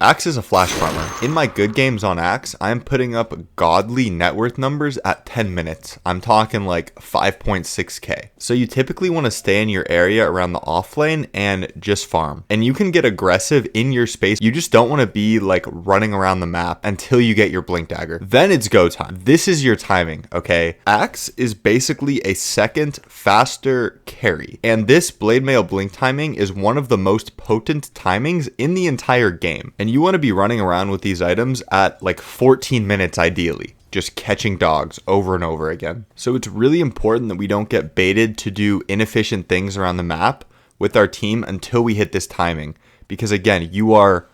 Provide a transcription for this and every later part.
Axe is a flash farmer. In my good games on Axe, I'm putting up godly net worth numbers at 10 minutes. I'm talking like 5.6k. So you typically want to stay in your area around the off lane and just farm. And you can get aggressive in your space. You just don't want to be like running around the map until you get your blink dagger. Then it's go time. This is your timing, okay? Axe is basically a second faster carry. And this blade mail blink timing is one of the most potent timings in the entire game. And you want to be running around with these items at like 14 minutes ideally, just catching dogs over and over again. So it's really important that we don't get baited to do inefficient things around the map with our team until we hit this timing. Because again, you are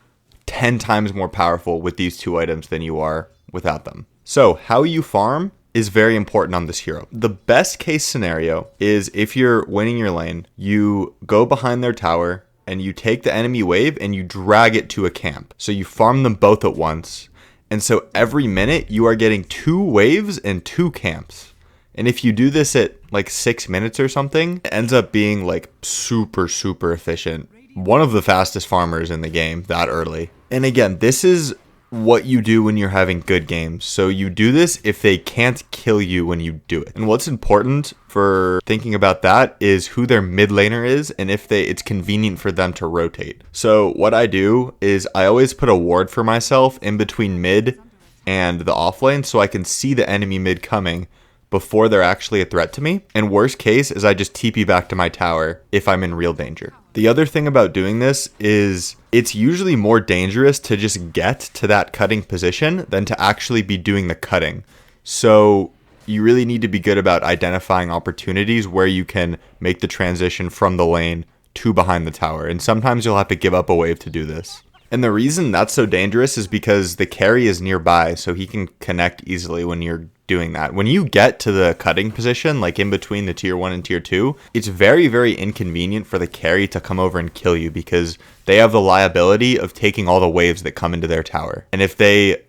10 times more powerful with these two items than you are without them. So how you farm is very important on this hero. The best case scenario is if you're winning your lane, you go behind their tower, and you take the enemy wave and you drag it to a camp. So you farm them both at once. And so every minute you are getting 2 waves and 2 camps. And if you do this at like 6 minutes or something, it ends up being like super efficient. One of the fastest farmers in the game that early. And again, this is what you do when you're having good games. So you do this if they can't kill you when you do it. And what's important for thinking about that is who their mid laner is and if it's convenient for them to rotate. So what I do is I always put a ward for myself in between mid and the off lane so I can see the enemy mid coming before they're actually a threat to me. And worst case is I just TP back to my tower if I'm in real danger. The other thing about doing this is it's usually more dangerous to just get to that cutting position than to actually be doing the cutting. So you really need to be good about identifying opportunities where you can make the transition from the lane to behind the tower. And sometimes you'll have to give up a wave to do this. And the reason that's so dangerous is because the carry is nearby, so he can connect easily when you're doing that. When you get to the cutting position, like in between the tier 1 and tier 2, it's very inconvenient for the carry to come over and kill you because they have the liability of taking all the waves that come into their tower. And if they,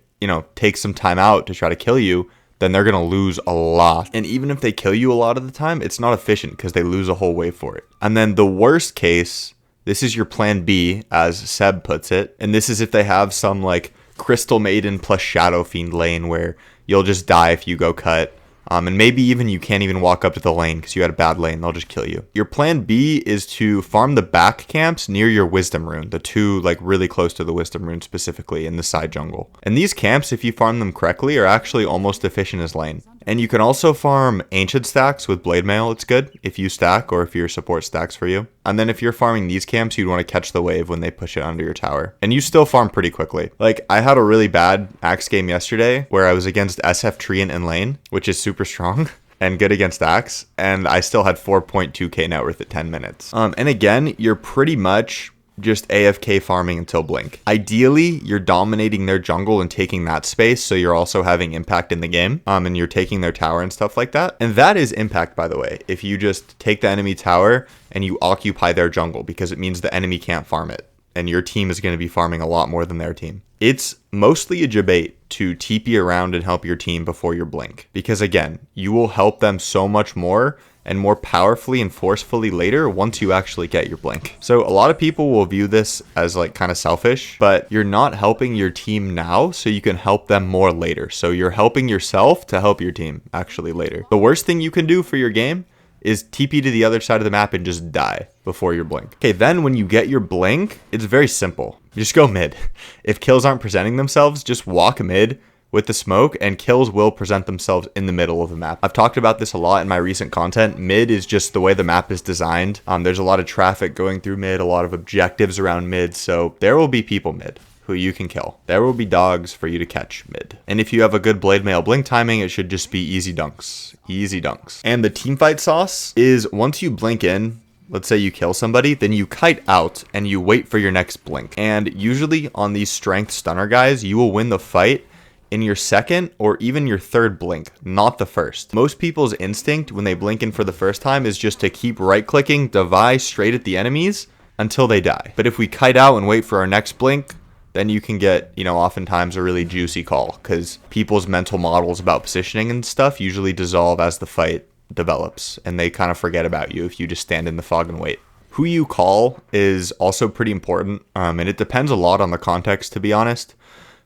take some time out to try to kill you, then they're going to lose a lot. And even if they kill you a lot of the time, it's not efficient because they lose a whole wave for it. And then the worst case, this is your plan B, as Seb puts it. And this is if they have some like Crystal Maiden plus Shadow Fiend lane where you'll just die if you go cut. And maybe even you can't even walk up to the lane because you had a bad lane. They'll just kill you. Your plan B is to farm the back camps near your Wisdom Rune. The two like really close to the Wisdom Rune specifically in the side jungle. And these camps, if you farm them correctly, are actually almost efficient as lane. And you can also farm Ancient stacks with Blade Mail. It's good if you stack or if your support stacks for you. And then if you're farming these camps, you'd want to catch the wave when they push it under your tower. And you still farm pretty quickly. Like I had a really bad Axe game yesterday where I was against SF Treant in lane, which is super strong and good against Axe. And I still had 4.2k net worth at 10 minutes. And again, you're pretty much just AFK farming until blink. Ideally, you're dominating their jungle and taking that space, so you're also having impact in the game, and you're taking their tower and stuff like that. And that is impact, by the way, if you just take the enemy tower and you occupy their jungle, because it means the enemy can't farm it, and your team is going to be farming a lot more than their team. It's mostly a debate to TP around and help your team before your blink, because again, you will help them so much more and more powerfully and forcefully later once you actually get your blink. So a lot of people will view this as like kind of selfish, but you're not helping your team now so you can help them more later. So you're helping yourself to help your team actually later. The worst thing you can do for your game is TP to the other side of the map and just die before your blink. Okay, then when you get your blink, it's very simple. Just go mid. If kills aren't presenting themselves, just walk mid with the smoke, and kills will present themselves in the middle of the map. I've talked about this a lot in my recent content. Mid is just the way the map is designed. There's a lot of traffic going through mid, a lot of objectives around mid, so there will be people mid who you can kill. There will be dogs for you to catch mid. And if you have a good blade mail blink timing, it should just be easy dunks. Easy dunks. And the teamfight sauce is once you blink in, let's say you kill somebody, then you kite out and you wait for your next blink. And usually on these strength stunner guys, you will win the fight in your second or even your third blink, not the first. Most people's instinct when they blink in for the first time is just to keep right clicking, device straight at the enemies until they die. But if we kite out and wait for our next blink, then you can get, oftentimes a really juicy call because people's mental models about positioning and stuff usually dissolve as the fight develops and they kind of forget about you if you just stand in the fog and wait. Who you call is also pretty important, and it depends a lot on the context, to be honest.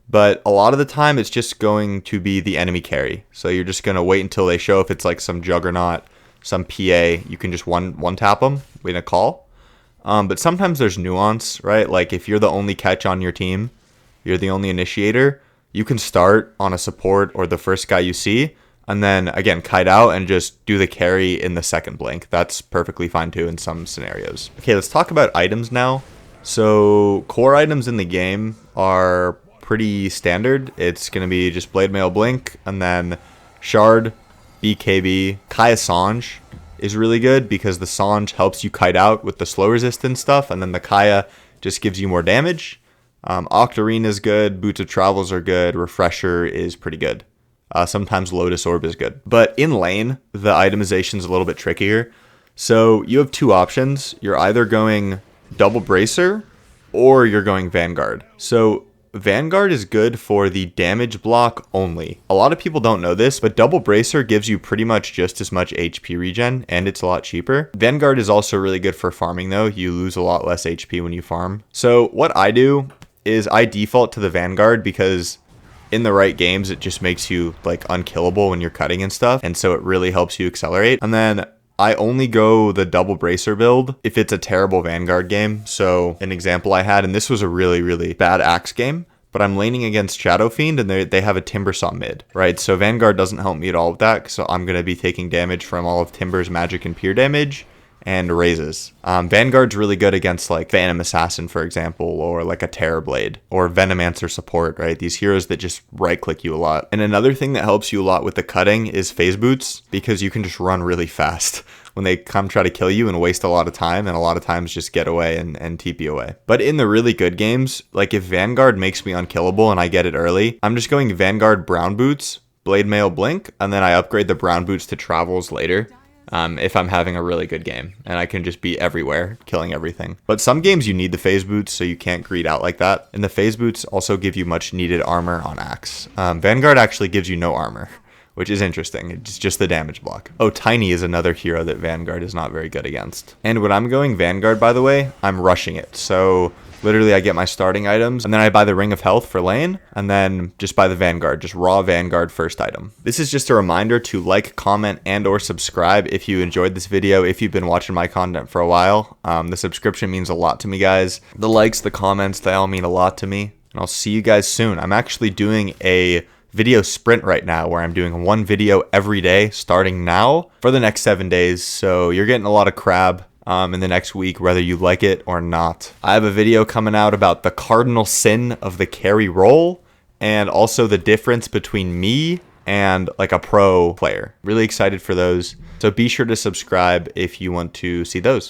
But a lot of the time, it's just going to be the enemy carry. So you're just going to wait until they show. If it's like some juggernaut, some PA, you can just one tap them in a call. But sometimes there's nuance, right? Like if you're the only catch on your team, you're the only initiator, you can start on a support or the first guy you see, and then again kite out and just do the carry in the second blink. That's perfectly fine too in some scenarios. Okay, let's talk about items now. So core items in the game are pretty standard. It's going to be just blade mail blink, and then shard, BKB. Kaya Sange is really good because the Sange helps you kite out with the slow resistance stuff, and then the Kaya just gives you more damage. Octarine is good, Boots of Travels are good, Refresher is pretty good. Sometimes Lotus Orb is good. But in lane, the itemization is a little bit trickier. So you have two options. You're either going Double Bracer or you're going Vanguard. So Vanguard is good for the damage block only. A lot of people don't know this, but Double Bracer gives you pretty much just as much HP regen, and it's a lot cheaper. Vanguard is also really good for farming though. You lose a lot less HP when you farm. So what I do is I default to the Vanguard because in the right games, it just makes you like unkillable when you're cutting and stuff. And so it really helps you accelerate. And then I only go the Double Bracer build if it's a terrible Vanguard game. So an example I had, and this was a really, really bad Axe game, but I'm laning against Shadow Fiend and they have a Timbersaw mid, right? So Vanguard doesn't help me at all with that. So I'm going to be taking damage from all of Timber's magic and peer damage and raises. Vanguard's really good against like Phantom Assassin, for example, or like a Terrorblade or Venomancer support, right? These heroes that just right click you a lot. And another thing that helps you a lot with the cutting is phase boots, because you can just run really fast when they come try to kill you and waste a lot of time, and a lot of times just get away and TP away. But in the really good games, like if Vanguard makes me unkillable and I get it early, I'm just going Vanguard Brown Boots, Blade Mail Blink, and then I upgrade the Brown Boots to Travels later. If I'm having a really good game and I can just be everywhere killing everything. But some games you need the phase boots, so you can't greed out like that. And the phase boots also give you much needed armor on Axe. Vanguard actually gives you no armor, which is interesting. It's just the damage block. Oh, Tiny is another hero that Vanguard is not very good against. And when I'm going Vanguard, by the way, I'm rushing it. So literally I get my starting items and then I buy the Ring of Health for lane and then just buy the Vanguard, just raw Vanguard first item. This is just a reminder to like, comment, and or subscribe if you enjoyed this video, if you've been watching my content for a while. The subscription means a lot to me, guys. The likes, the comments, they all mean a lot to me. And I'll see you guys soon. I'm actually doing a video sprint right now where I'm doing one video every day starting now for the next 7 days. So you're getting a lot of crab in the next week, whether you like it or not. I have a video coming out about the cardinal sin of the carry role and also the difference between me and like a pro player. Really excited for those. So be sure to subscribe if you want to see those.